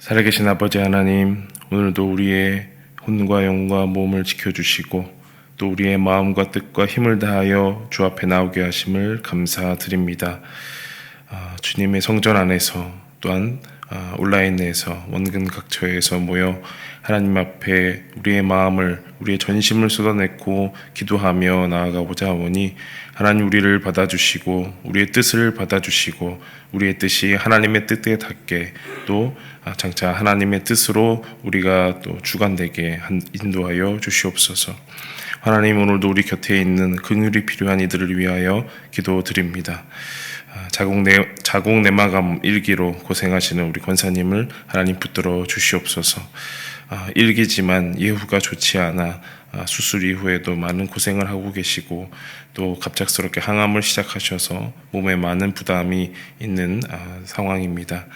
살아계신 아버지 하나님, 오늘도 우리의 혼과 영과 몸을 지켜주시고 또 우리의 마음과 뜻과 힘을 다하여 주 앞에 나오게 하심을 감사드립니다. 주님의 성전 안에서 또한 온라인에서 원근 각처에서 모여 하나님 앞에 우리의 마음을, 우리의 전심을 쏟아내고 기도하며 나아가고자 하오니 하나님 우리를 받아주시고 우리의 뜻을 받아주시고 우리의 뜻이 하나님의 뜻에 닿게 또 장차 하나님의 뜻으로 우리가 또 주관되게 인도하여 주시옵소서. 하나님, 오늘도 우리 곁에 있는 긍휼이 필요한 이들을 위하여 기도드립니다. 자궁 내막암 일기로 고생하시는 우리 권사님을 하나님 붙들어 주시옵소서. 일기지만 예후가 좋지 않아 수술 이후에도 많은 고생을 하고 계시고 또 갑작스럽게 항암을 시작하셔서 몸에 많은 부담이 있는 상황입니다.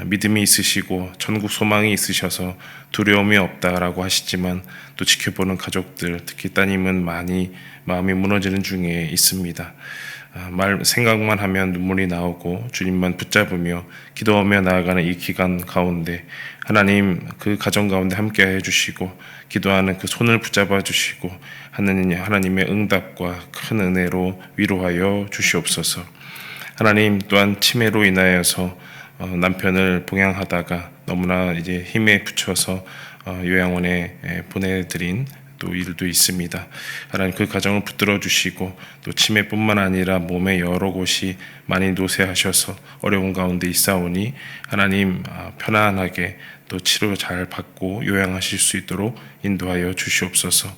믿음이 있으시고 전국 소망이 있으셔서 두려움이 없다라고 하시지만 또 지켜보는 가족들, 특히 따님은 많이 마음이 무너지는 중에 있습니다. 생각만 하면 눈물이 나오고 주님만 붙잡으며 기도하며 나아가는 이 기간 가운데 하나님 그 가정 가운데 함께 해주시고 기도하는 그 손을 붙잡아 주시고 하나님의 응답과 큰 은혜로 위로하여 주시옵소서. 하나님, 또한 치매로 인하여서 남편을 봉양하다가 너무나 이제 힘에 부쳐서 요양원에 보내드린 또 일도 있습니다. 하나님 그 가정을 붙들어 주시고 또 치매뿐만 아니라 몸의 여러 곳이 많이 노쇠하셔서 어려운 가운데 있사오니 하나님 편안하게 또 치료 잘 받고 요양하실 수 있도록 인도하여 주시옵소서.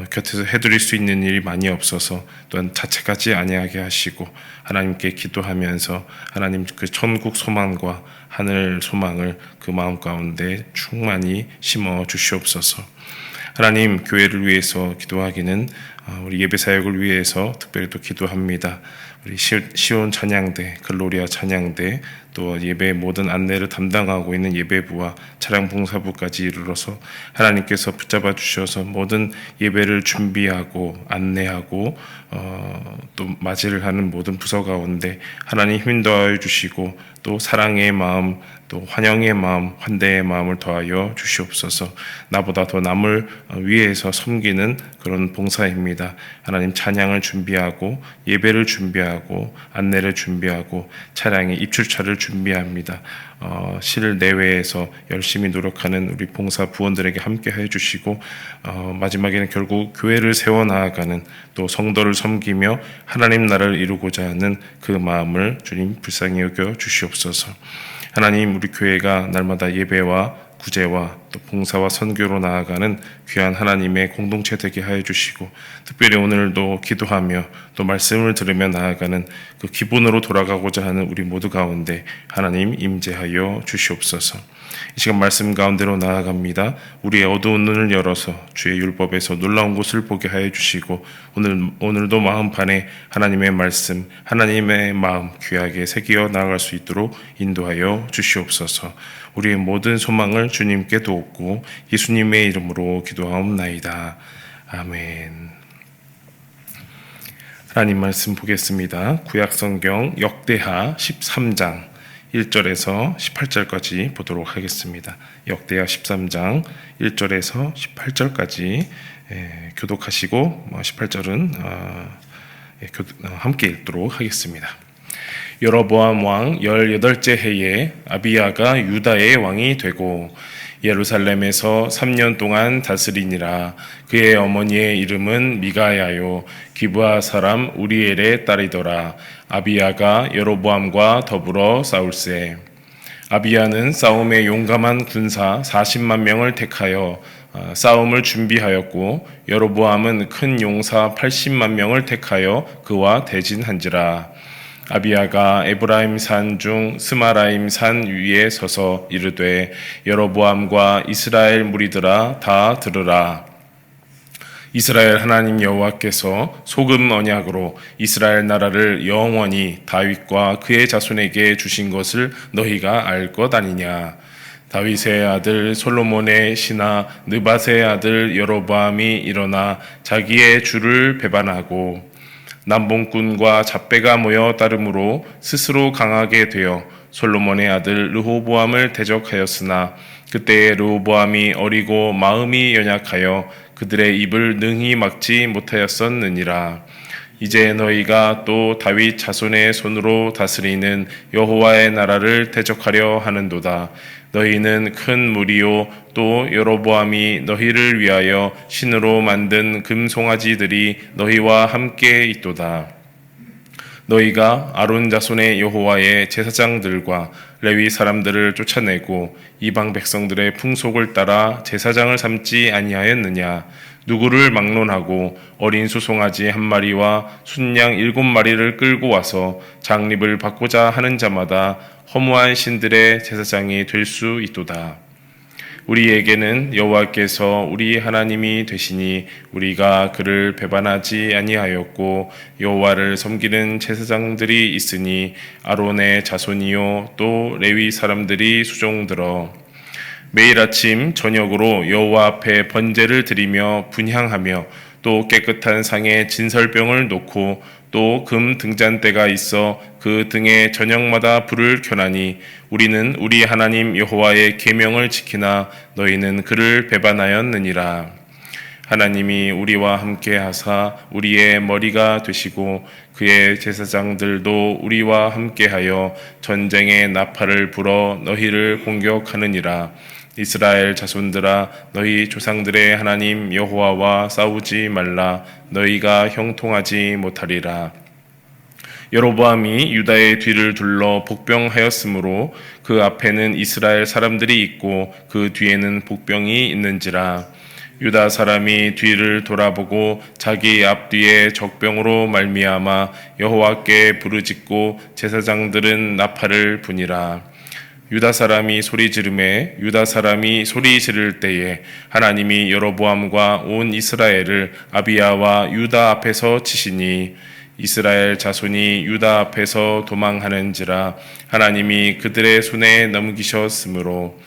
곁에서 해드릴 수 있는 일이 많이 없어서 또한 자책하지 아니하게 하시고 하나님께 기도하면서 하나님 그 천국 소망과 하늘 소망을 그 마음 가운데 충만히 심어 주시옵소서. 하나님, 교회를 위해서 기도하기는 우리 예배 사역을 위해서 특별히 또 기도합니다. 우리 시온 찬양대, 글로리아 찬양대, 또 예배의 모든 안내를 담당하고 있는 예배부와 차량 봉사부까지 이르러서 하나님께서 붙잡아 주셔서 모든 예배를 준비하고 안내하고 또 맞이를 하는 모든 부서 가운데 하나님 힘 더하여 주시고 또 사랑의 마음, 또 환영의 마음, 환대의 마음을 더하여 주시옵소서. 나보다 더 남을 위해서 섬기는 그런 봉사입니다. 하나님, 찬양을 준비하고 예배를 준비하고 안내를 준비하고 차량의 입출차를 준비합니다. 실내외에서 열심히 노력하는 우리 봉사 부원들에게 함께 해주시고 마지막에는 결국 교회를 세워나가는 또 성도를 섬기며 하나님 나라를 이루고자 하는 그 마음을 주님 불쌍히 여겨 주시옵소서. 하나님, 우리 교회가 날마다 예배와 구제와 또 봉사와 선교로 나아가는 귀한 하나님의 공동체 되게 하여 주시고 특별히 오늘도 기도하며 또 말씀을 들으며 나아가는 그 기본으로 돌아가고자 하는 우리 모두 가운데 하나님 임재하여 주시옵소서. 이 시간 말씀 가운데로 나아갑니다. 우리의 어두운 눈을 열어서 주의 율법에서 놀라운 것을 보게 하여 주시고 오늘도 마음판에 하나님의 말씀, 하나님의 마음 귀하게 새기어 나아갈 수 있도록 인도하여 주시옵소서. 우리의 모든 소망을 주님께 돕고 예수님의 이름으로 기도하옵나이다. 아멘. 하나님 말씀 보겠습니다. 구약성경 역대하 13장 1절에서 18절까지 보도록 하겠습니다. 역대하 13장 1절에서 18절까지 교독하시고 18절은 함께 읽도록 하겠습니다. 여로보암 왕 18째 해에 아비야가 유다의 왕이 되고 예루살렘에서 3년 동안 다스리니라. 그의 어머니의 이름은 미가야요 기브아 사람 우리엘의 딸이더라. 아비야가 여로보암과 더불어 싸울세. 아비야는 싸움에 용감한 군사 40만 명을 택하여 싸움을 준비하였고 여로보암은 큰 용사 80만 명을 택하여 그와 대진한지라. 아비야가 에브라임 산 중 스마라임 산 위에 서서 이르되 여로보암과 이스라엘 무리들아 다 들으라. 이스라엘 하나님 여호와께서 소금 언약으로 이스라엘 나라를 영원히 다윗과 그의 자손에게 주신 것을 너희가 알 것 아니냐. 다윗의 아들 솔로몬의 신하 느밧의 아들 여로보암이 일어나 자기의 주를 배반하고 남봉꾼과 잡배가 모여 따름으로 스스로 강하게 되어 솔로몬의 아들 르호보암을 대적하였으나 그때에 르호보암이 어리고 마음이 연약하여 그들의 입을 능히 막지 못하였었느니라. 이제 너희가 또 다윗 자손의 손으로 다스리는 여호와의 나라를 대적하려 하는도다. 너희는 큰 무리요 또 여로보암이 너희를 위하여 신으로 만든 금송아지들이 너희와 함께 있도다. 너희가 아론 자손의 여호와의 제사장들과 레위 사람들을 쫓아내고 이방 백성들의 풍속을 따라 제사장을 삼지 아니하였느냐? 누구를 막론하고 어린 수송아지 한 마리와 순양 7마리를 끌고 와서 장립을 받고자 하는 자마다 허무한 신들의 제사장이 될 수 있도다. 우리에게는 여호와께서 우리 하나님이 되시니 우리가 그를 배반하지 아니하였고 여호와를 섬기는 제사장들이 있으니 아론의 자손이요 또 레위 사람들이 수종들어 매일 아침 저녁으로 여호와 앞에 번제를 드리며 분향하며 또 깨끗한 상에 진설병을 놓고 또 금 등잔대가 있어 그 등에 저녁마다 불을 켜나니 우리는 우리 하나님 여호와의 계명을 지키나 너희는 그를 배반하였느니라. 하나님이 우리와 함께 하사 우리의 머리가 되시고 그의 제사장들도 우리와 함께하여 전쟁의 나팔을 불어 너희를 공격하느니라. 이스라엘 자손들아 너희 조상들의 하나님 여호와와 싸우지 말라. 너희가 형통하지 못하리라. 여로보암이 유다의 뒤를 둘러 복병하였으므로 그 앞에는 이스라엘 사람들이 있고 그 뒤에는 복병이 있는지라. 유다 사람이 뒤를 돌아보고 자기 앞뒤에 적병으로 말미암아 여호와께 부르짖고 제사장들은 나팔을 부니라. 유다 사람이 소리 지르매 유다 사람이 소리 지를 때에 하나님이 여로보암과 온 이스라엘을 아비야와 유다 앞에서 치시니 이스라엘 자손이 유다 앞에서 도망하는지라. 하나님이 그들의 손에 넘기셨으므로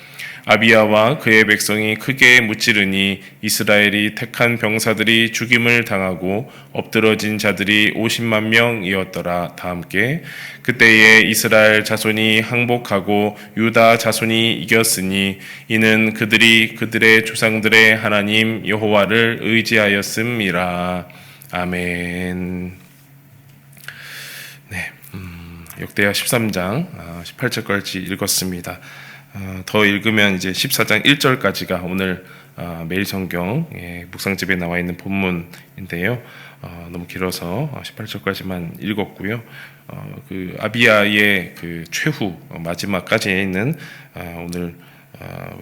아비야와 그의 백성이 크게 무찌르니 이스라엘이 택한 병사들이 죽임을 당하고 엎드러진 자들이 50만 명이었더라. 다 함께 그때에 이스라엘 자손이 항복하고 유다 자손이 이겼으니 이는 그들이 그들의 조상들의 하나님 여호와를 의지하였음이라. 아멘. 네, 역대하 13장 18절까지 읽었습니다. 더 읽으면 이제 14장 1절까지가 오늘 매일 성경 묵상집에 나와 있는 본문인데요. 너무 길어서 18절까지만 읽었고요. 그 아비야의 그 최후 마지막까지 있는 오늘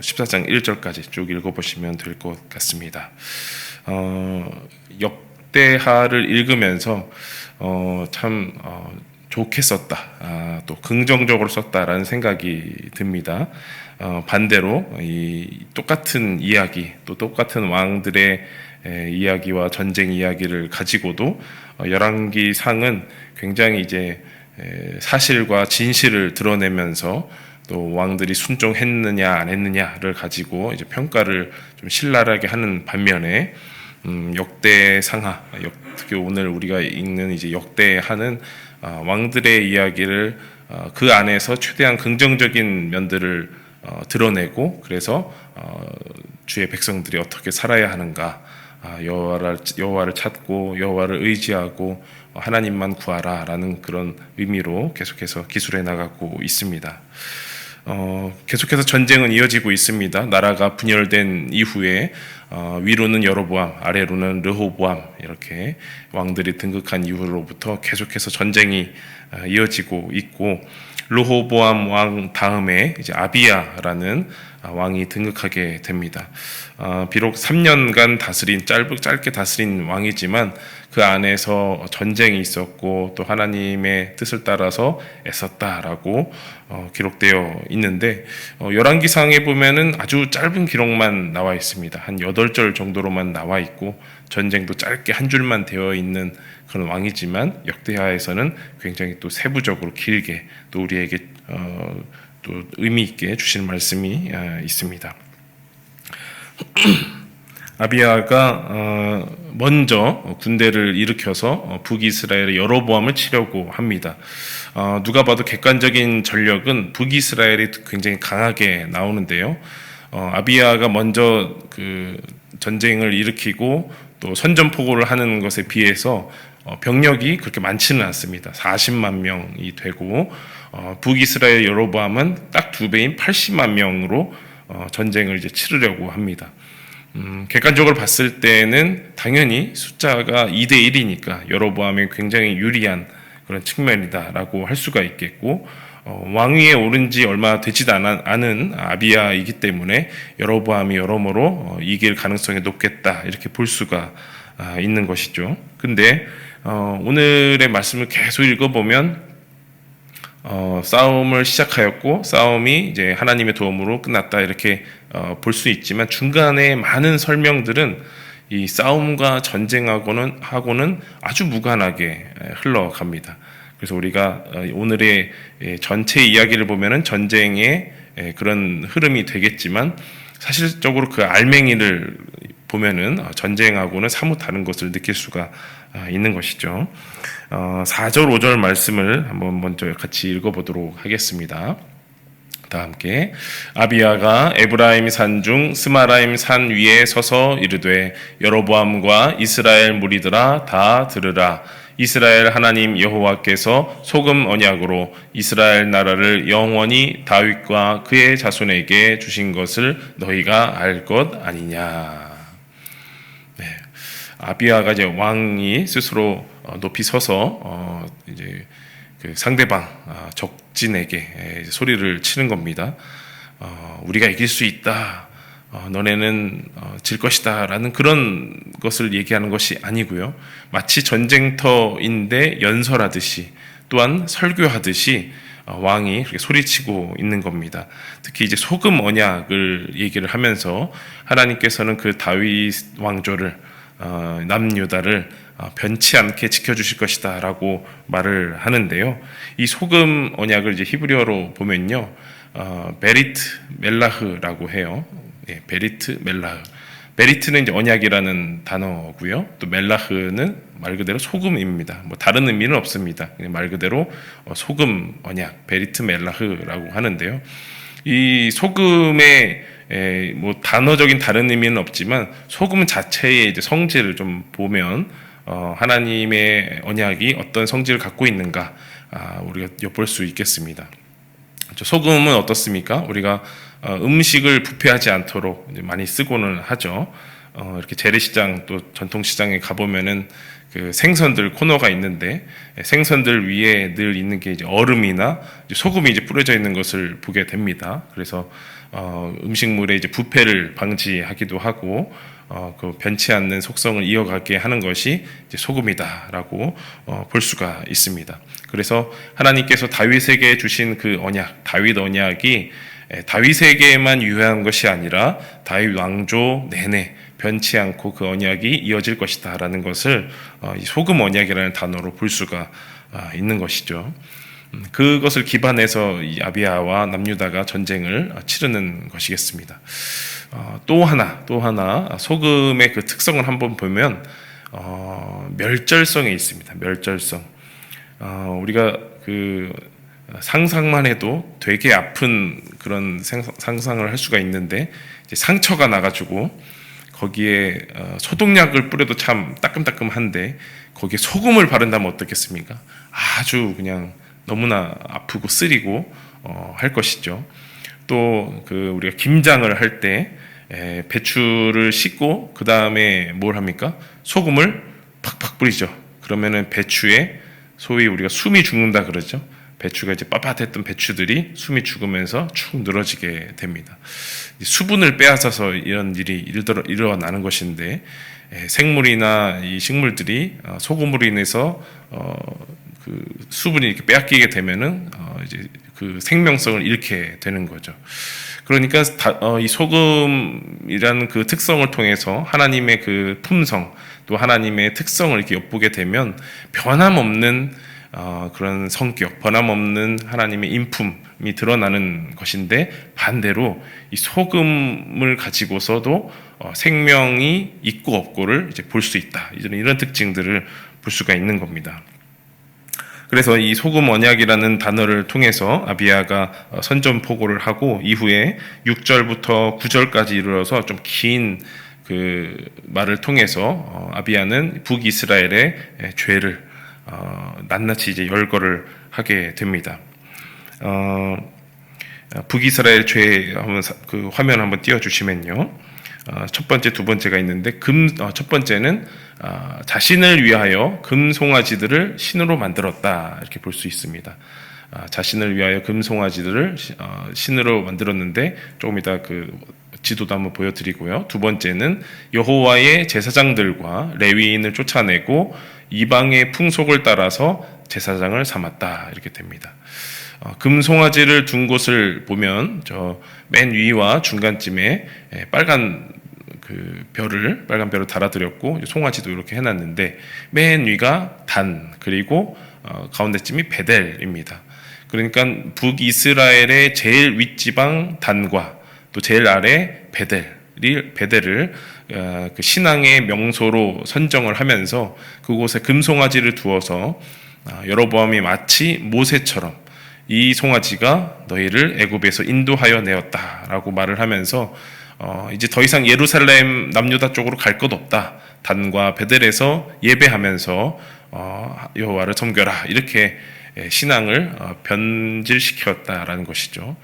14장 1절까지 쭉 읽어보시면 될 것 같습니다. 역대하를 읽으면서 참 좋게 썼다, 또 긍정적으로 썼다라는 생각이 듭니다. 반대로 이 똑같은 이야기, 또 똑같은 왕들의 이야기와 전쟁 이야기를 가지고도 열왕기상은 굉장히 이제 사실과 진실을 드러내면서 또 왕들이 순종했느냐 안 했느냐를 가지고 이제 평가를 좀 신랄하게 하는 반면에 역대상하, 특히 오늘 우리가 읽는 이제 역대하는 왕들의 이야기를 그 안에서 최대한 긍정적인 면들을 드러내고 그래서 주의 백성들이 어떻게 살아야 하는가, 여호와를 찾고 여호와를 의지하고 하나님만 구하라라는 그런 의미로 계속해서 기술해 나가고 있습니다. 계속해서 전쟁은 이어지고 있습니다. 나라가 분열된 이후에 위로는 여로보암, 아래로는 르호보암, 이렇게 왕들이 등극한 이후로부터 계속해서 전쟁이 이어지고 있고, 르호보암 왕 다음에 이제 아비야라는 왕이 등극하게 됩니다. 비록 3년간 짧게 다스린 왕이지만 그 안에서 전쟁이 있었고 또 하나님의 뜻을 따라서 애썼다라고 기록되어 있는데, 열왕기상에 보면은 아주 짧은 기록만 나와 있습니다. 한 8절 정도로만 나와 있고 전쟁도 짧게 한 줄만 되어 있는 그런 왕이지만, 역대하에서는 굉장히 또 세부적으로 길게 또 우리에게 또 의미 있게 주시는 말씀이 있습니다. 아비야가 먼저 군대를 일으켜서 북이스라엘의 여로보암을 치려고 합니다. 누가 봐도 객관적인 전력은 북이스라엘이 굉장히 강하게 나오는데요. 아비야가 먼저 그 전쟁을 일으키고 또 선전포고를 하는 것에 비해서 병력이 그렇게 많지는 않습니다. 40만 명이 되고 북이스라엘 여로보암은 딱 2배인 80만 명으로 전쟁을 이제 치르려고 합니다. 객관적으로 봤을 때는 당연히 숫자가 2대 1이니까 여로보암이 굉장히 유리한 그런 측면이다라고 할 수가 있겠고, 왕위에 오른 지 얼마 되지도 않은 아비야이기 때문에 여로보암이 여러모로 이길 가능성이 높겠다 이렇게 볼 수가 있는 것이죠. 근데 오늘의 말씀을 계속 읽어보면 싸움을 시작하였고 싸움이 이제 하나님의 도움으로 끝났다 이렇게 볼 수 있지만 중간에 많은 설명들은 이 싸움과 전쟁하고는 아주 무관하게 흘러갑니다. 그래서 우리가 오늘의 전체 이야기를 보면은 전쟁의 그런 흐름이 되겠지만 사실적으로 그 알맹이를 보면은 전쟁하고는 사뭇 다른 것을 느낄 수가 있는 것이죠. 4절 5절 말씀을 한번 먼저 같이 읽어보도록 하겠습니다. 다 함께. 아비야가 에브라임 산 중 스마라임 산 위에 서서 이르되 여로보암과 이스라엘 무리들아 다 들으라. 이스라엘 하나님 여호와께서 소금 언약으로 이스라엘 나라를 영원히 다윗과 그의 자손에게 주신 것을 너희가 알 것 아니냐. 네. 아비야가 이제 왕이 스스로 높이 서서 이제 그 상대방 적진에게 소리를 치는 겁니다. 우리가 이길 수 있다. 너네는 질 것이다라는 그런 것을 얘기하는 것이 아니고요. 마치 전쟁터인데 연설하듯이 또한 설교하듯이 왕이 그렇게 소리치고 있는 겁니다. 특히 이제 소금 언약을 얘기를 하면서 하나님께서는 그 다윗 왕조를 남유다를 변치 않게 지켜주실 것이다라고 말을 하는데요. 이 소금 언약을 이제 히브리어로 보면요, 베리트 멜라흐라고 해요. 예, 베리트 멜라흐. 베리트는 이제 언약이라는 단어고요. 또 멜라흐는 말 그대로 소금입니다. 뭐 다른 의미는 없습니다. 말 그대로 소금 언약, 베리트 멜라흐라고 하는데요. 이 소금의 뭐 단어적인 다른 의미는 없지만 소금 자체의 이제 성질을 좀 보면 하나님의 언약이 어떤 성질을 갖고 있는가 우리가 엿볼 수 있겠습니다. 소금은 어떻습니까? 우리가 음식을 부패하지 않도록 많이 쓰고는 하죠. 이렇게 재래시장 또 전통시장에 가보면은 그 생선들 코너가 있는데 생선들 위에 늘 있는 게 이제 얼음이나 이제 소금이 이제 뿌려져 있는 것을 보게 됩니다. 그래서 음식물의 이제 부패를 방지하기도 하고 그 변치 않는 속성을 이어가게 하는 것이 이제 소금이다라고 볼 수가 있습니다. 그래서 하나님께서 다윗에게 주신 그 언약, 다윗 언약이 다윗에게만 유효한 것이 아니라 다윗 왕조 내내 변치 않고 그 언약이 이어질 것이다라는 것을 이 소금 언약이라는 단어로 볼 수가 있는 것이죠. 그것을 기반해서 이 아비야와 남유다가 전쟁을 치르는 것이겠습니다. 또 하나 소금의 그 특성을 한번 보면 멸절성에 있습니다. 멸절성. 우리가 그 상상만 해도 되게 아픈 그런 상상을 할 수가 있는데 이제 상처가 나가지고 거기에 소독약을 뿌려도 참 따끔따끔한데 거기에 소금을 바른다면 어떻겠습니까? 아주 그냥 너무나 아프고 쓰리고 할 것이죠. 또 그 우리가 김장을 할 때 배추를 씻고 그 다음에 뭘 합니까? 소금을 팍팍 뿌리죠. 그러면은 배추에 소위 우리가 숨이 죽는다 그러죠. 배추가 이제 빳빳했던 배추들이 숨이 죽으면서 축 늘어지게 됩니다. 수분을 빼앗아서 이런 일이 일어나는 것인데 생물이나 이 식물들이 소금으로 인해서 그 수분이 이렇게 빼앗기게 되면은 이제 그 생명성을 잃게 되는 거죠. 그러니까 이 소금이라는 그 특성을 통해서 하나님의 그 품성 또 하나님의 특성을 이렇게 엿보게 되면 변함없는 그런 성격, 변함없는 하나님의 인품이 드러나는 것인데 반대로 이 소금을 가지고서도 생명이 있고 없고를 이제 볼 수 있다. 이런 특징들을 볼 수가 있는 겁니다. 그래서 이 소금 언약이라는 단어를 통해서 아비야가 선전포고를 하고 이후에 6절부터 9절까지 이르러서 좀 긴 그 말을 통해서 아비야는 북이스라엘의 죄를 낱낱이 이제 열거를 하게 됩니다. 북이스라엘 죄 한번 그 화면 한번 띄워주시면요. 첫 번째, 두 번째가 있는데 첫 번째는 자신을 위하여 금송아지들을 신으로 만들었다 이렇게 볼 수 있습니다. 자신을 위하여 금송아지들을 신으로 만들었는데 조금 이따 그 지도도 한번 보여드리고요. 두 번째는 여호와의 제사장들과 레위인을 쫓아내고 이방의 풍속을 따라서 제사장을 삼았다 이렇게 됩니다. 금송아지를 둔 곳을 보면 저 맨 위와 중간쯤에 빨간 별을 달아드렸고 송아지도 이렇게 해놨는데 맨 위가 단 그리고 가운데쯤이 베델입니다. 그러니까 북이스라엘의 제일 윗지방 단과 또 제일 아래 베델을 그 신앙의 명소로 선정을 하면서 그곳에 금송아지를 두어서 여로보암이 마치 모세처럼 이 송아지가 너희를 애굽에서 인도하여 내었다라고 말을 하면서 이제 더 이상 예루살렘 남유다 쪽으로 갈 것 없다. 단과 베델에서 예배하면서 여호와를 섬겨라 이렇게 신앙을 변질시켰다라는 것이죠.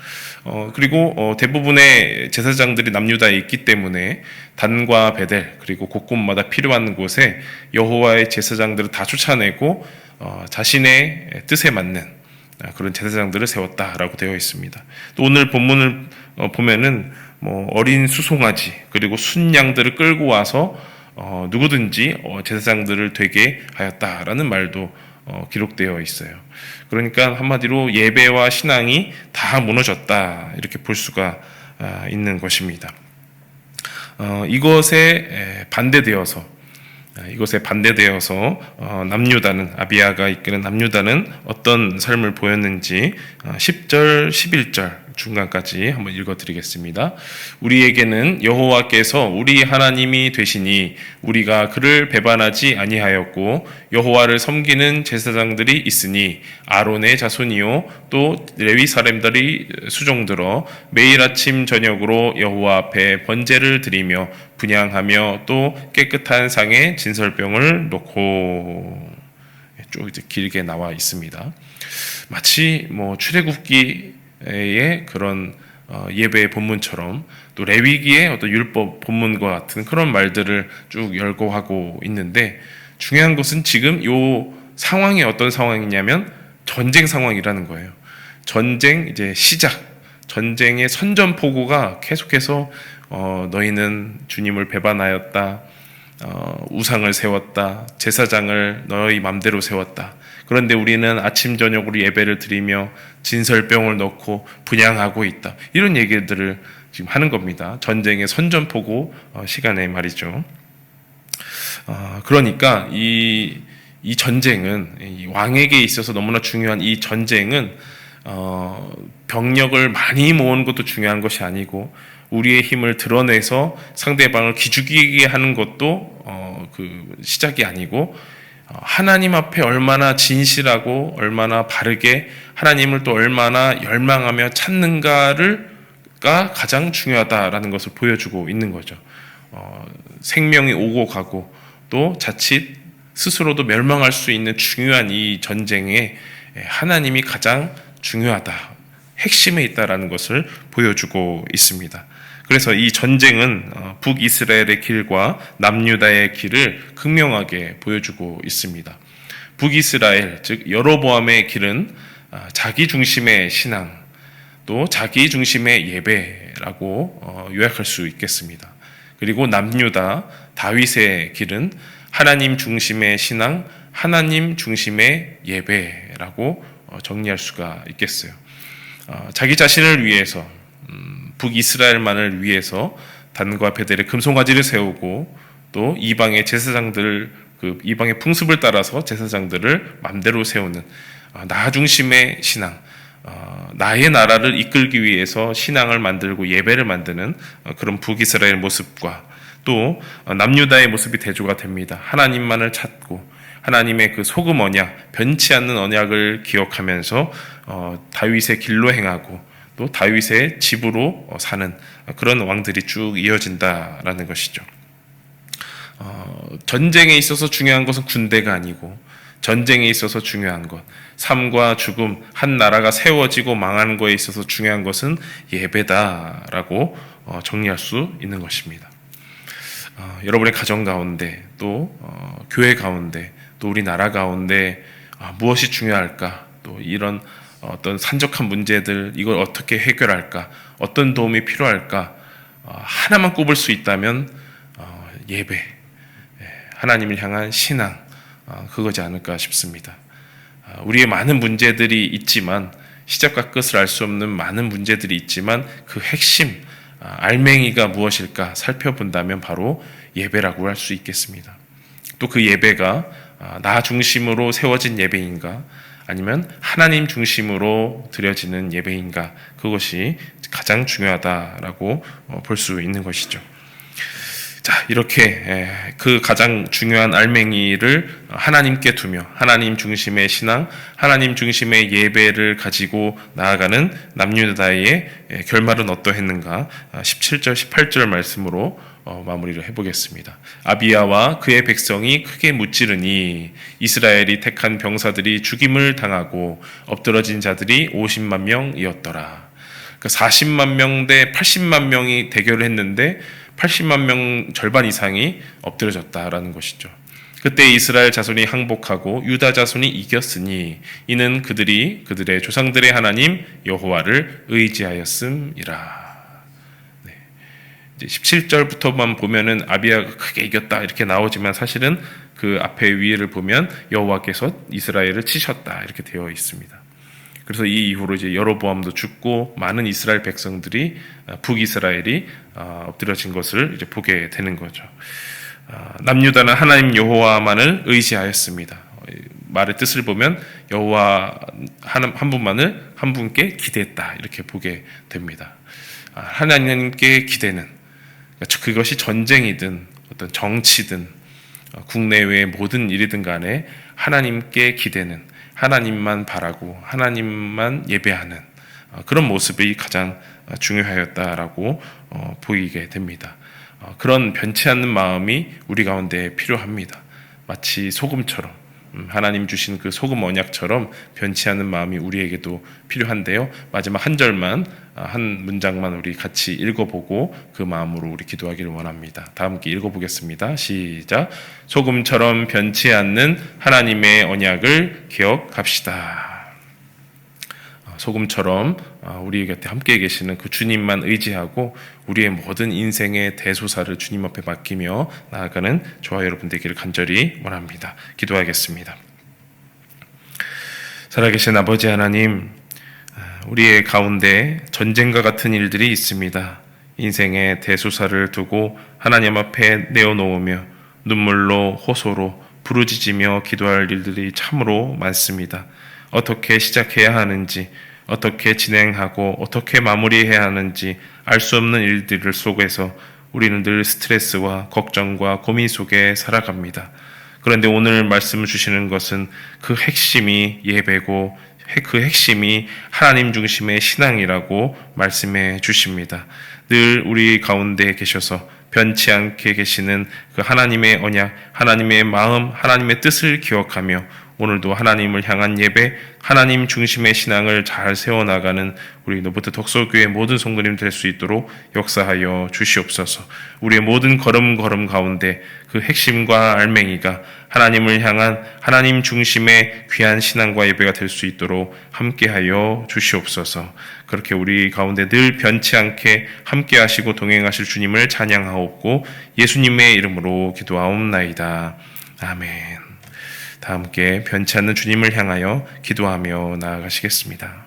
그리고 대부분의 제사장들이 남유다에 있기 때문에 단과 베델 그리고 곳곳마다 필요한 곳에 여호와의 제사장들을 다 쫓아내고 자신의 뜻에 맞는 그런 제사장들을 세웠다라고 되어 있습니다. 또 오늘 본문을 보면은 어린 수송아지 그리고 순양들을 끌고 와서 누구든지 제사장들을 되게 하였다라는 말도 기록되어 있어요. 그러니까 한마디로 예배와 신앙이 다 무너졌다 이렇게 볼 수가 있는 것입니다. 이것에 반대되어서 남유다는 아비야가 이끄는 남유다는 어떤 삶을 보였는지 10절, 11절 중간까지 한번 읽어드리겠습니다. 우리에게는 여호와께서 우리 하나님이 되시니 우리가 그를 배반하지 아니하였고 여호와를 섬기는 제사장들이 있으니 아론의 자손이요 또 레위 사람들이 수종들어 매일 아침 저녁으로 여호와 앞에 번제를 드리며 분향하며 또 깨끗한 상에 진설병을 놓고 쭉 이제 길게 나와 있습니다. 마치 출애굽기의 그런 예배의 본문처럼 또 레위기의 어떤 율법 본문과 같은 그런 말들을 쭉 열거하고 있는데 중요한 것은 지금 요 상황이 어떤 상황이냐면 전쟁 상황이라는 거예요. 전쟁 이제 시작, 전쟁의 선전포고가 계속해서 너희는 주님을 배반하였다. 우상을 세웠다. 제사장을 너희 맘대로 세웠다. 그런데 우리는 아침 저녁으로 예배를 드리며 진설병을 넣고 분향하고 있다. 이런 얘기들을 지금 하는 겁니다. 전쟁의 선전포고 시간에 말이죠. 그러니까 이 전쟁은 이 왕에게 있어서 너무나 중요한 이 전쟁은 병력을 많이 모으는 것도 중요한 것이 아니고 우리의 힘을 드러내서 상대방을 기죽이게 하는 것도 그 시작이 아니고 하나님 앞에 얼마나 진실하고 얼마나 바르게 하나님을 또 얼마나 열망하며 찾는가가 가장 중요하다라는 것을 보여주고 있는 거죠. 생명이 오고 가고 또 자칫 스스로도 멸망할 수 있는 중요한 이 전쟁에 하나님이 가장 중요하다, 핵심에 있다라는 것을 보여주고 있습니다. 그래서 이 전쟁은 북이스라엘의 길과 남유다의 길을 극명하게 보여주고 있습니다. 북이스라엘, 즉 여로보암의 길은 자기 중심의 신앙, 또 자기 중심의 예배라고 요약할 수 있겠습니다. 그리고 남유다, 다윗의 길은 하나님 중심의 신앙, 하나님 중심의 예배라고 정리할 수가 있겠어요. 자기 자신을 위해서 북이스라엘만을 위해서 단과 베델의 금송아지를 세우고 또 이방의 제사장들 이방의 풍습을 따라서 제사장들을 맘대로 세우는 나 중심의 신앙, 나의 나라를 이끌기 위해서 신앙을 만들고 예배를 만드는 그런 북이스라엘 모습과 또 남유다의 모습이 대조가 됩니다. 하나님만을 찾고 하나님의 그 소금 언약, 변치 않는 언약을 기억하면서 다윗의 길로 행하고 또 다윗의 집으로 사는 그런 왕들이 쭉 이어진다라는 것이죠. 전쟁에 있어서 중요한 것은 군대가 아니고 전쟁에 있어서 중요한 것, 삶과 죽음, 한 나라가 세워지고 망하는 것에 있어서 중요한 것은 예배다라고 정리할 수 있는 것입니다. 여러분의 가정 가운데 또 교회 가운데 또 우리 나라 가운데 무엇이 중요할까? 또 이런 어떤 산적한 문제들 이걸 어떻게 해결할까? 어떤 도움이 필요할까? 하나만 꼽을 수 있다면 예배, 하나님을 향한 신앙, 그거지 않을까 싶습니다. 우리의 많은 문제들이 있지만 시작과 끝을 알 수 없는 많은 문제들이 있지만 그 핵심 알맹이가 무엇일까 살펴본다면 바로 예배라고 할 수 있겠습니다. 또 그 예배가 나 중심으로 세워진 예배인가 아니면 하나님 중심으로 드려지는 예배인가 그것이 가장 중요하다라고 볼 수 있는 것이죠. 자, 이렇게 그 가장 중요한 알맹이를 하나님께 두며 하나님 중심의 신앙, 하나님 중심의 예배를 가지고 나아가는 남유다의 결말은 어떠했는가 17절, 18절 말씀으로 마무리를 해보겠습니다. 아비야와 그의 백성이 크게 무찌르니 이스라엘이 택한 병사들이 죽임을 당하고 엎드러진 자들이 50만 명이었더라. 40만 명 대 80만 명이 대결을 했는데 80만 명 절반 이상이 엎드려졌다라는 것이죠. 그때 이스라엘 자손이 항복하고 유다 자손이 이겼으니 이는 그들이 그들의 조상들의 하나님 여호와를 의지하였음이라. 17절부터만 보면은 아비야가 크게 이겼다 이렇게 나오지만 사실은 그 앞에 위를 보면 여호와께서 이스라엘을 치셨다 이렇게 되어 있습니다. 그래서 이 이후로 이제 여로보암도 죽고 많은 이스라엘 백성들이 북이스라엘이 엎드려진 것을 이제 보게 되는 거죠. 남유다는 하나님 여호와만을 의지하였습니다. 말의 뜻을 보면 여호와 한 분만을 한 분께 기대했다 이렇게 보게 됩니다. 하나님께 기대는 그것이 전쟁이든 어떤 정치든 국내외의 모든 일이든 간에 하나님께 기대는 하나님만 바라고 하나님만 예배하는 그런 모습이 가장 중요하였다라고 보이게 됩니다. 그런 변치 않는 마음이 우리 가운데 필요합니다. 마치 소금처럼 하나님 주신 그 소금 언약처럼 변치 않는 마음이 우리에게도 필요한데요. 마지막 한 절만 한 문장만 우리 같이 읽어보고 그 마음으로 우리 기도하기를 원합니다. 다 함께 읽어보겠습니다. 시작. 소금처럼 변치 않는 하나님의 언약을 기억합시다. 소금처럼 우리 곁에 함께 계시는 그 주님만 의지하고 우리의 모든 인생의 대소사를 주님 앞에 맡기며 나아가는 저와 여러분 되기를 간절히 원합니다. 기도하겠습니다. 살아계신 아버지 하나님, 우리의 가운데 전쟁과 같은 일들이 있습니다. 인생의 대소사를 두고 하나님 앞에 내어놓으며 눈물로 호소로 부르짖으며 기도할 일들이 참으로 많습니다. 어떻게 시작해야 하는지 어떻게 진행하고 어떻게 마무리해야 하는지 알 수 없는 일들 속에서 우리는 늘 스트레스와 걱정과 고민 속에 살아갑니다. 그런데 오늘 말씀을 주시는 것은 그 핵심이 예배고 그 핵심이 하나님 중심의 신앙이라고 말씀해 주십니다. 늘 우리 가운데 계셔서 변치 않게 계시는 그 하나님의 언약, 하나님의 마음, 하나님의 뜻을 기억하며 오늘도 하나님을 향한 예배, 하나님 중심의 신앙을 잘 세워나가는 우리 노브트 덕소교회 모든 성도님 될 수 있도록 역사하여 주시옵소서. 우리의 모든 걸음 가운데 그 핵심과 알맹이가 하나님을 향한 하나님 중심의 귀한 신앙과 예배가 될 수 있도록 함께하여 주시옵소서. 그렇게 우리 가운데 늘 변치 않게 함께하시고 동행하실 주님을 찬양하옵고 예수님의 이름으로 기도하옵나이다. 아멘. 다 함께 변치 않는 주님을 향하여 기도하며 나아가시겠습니다.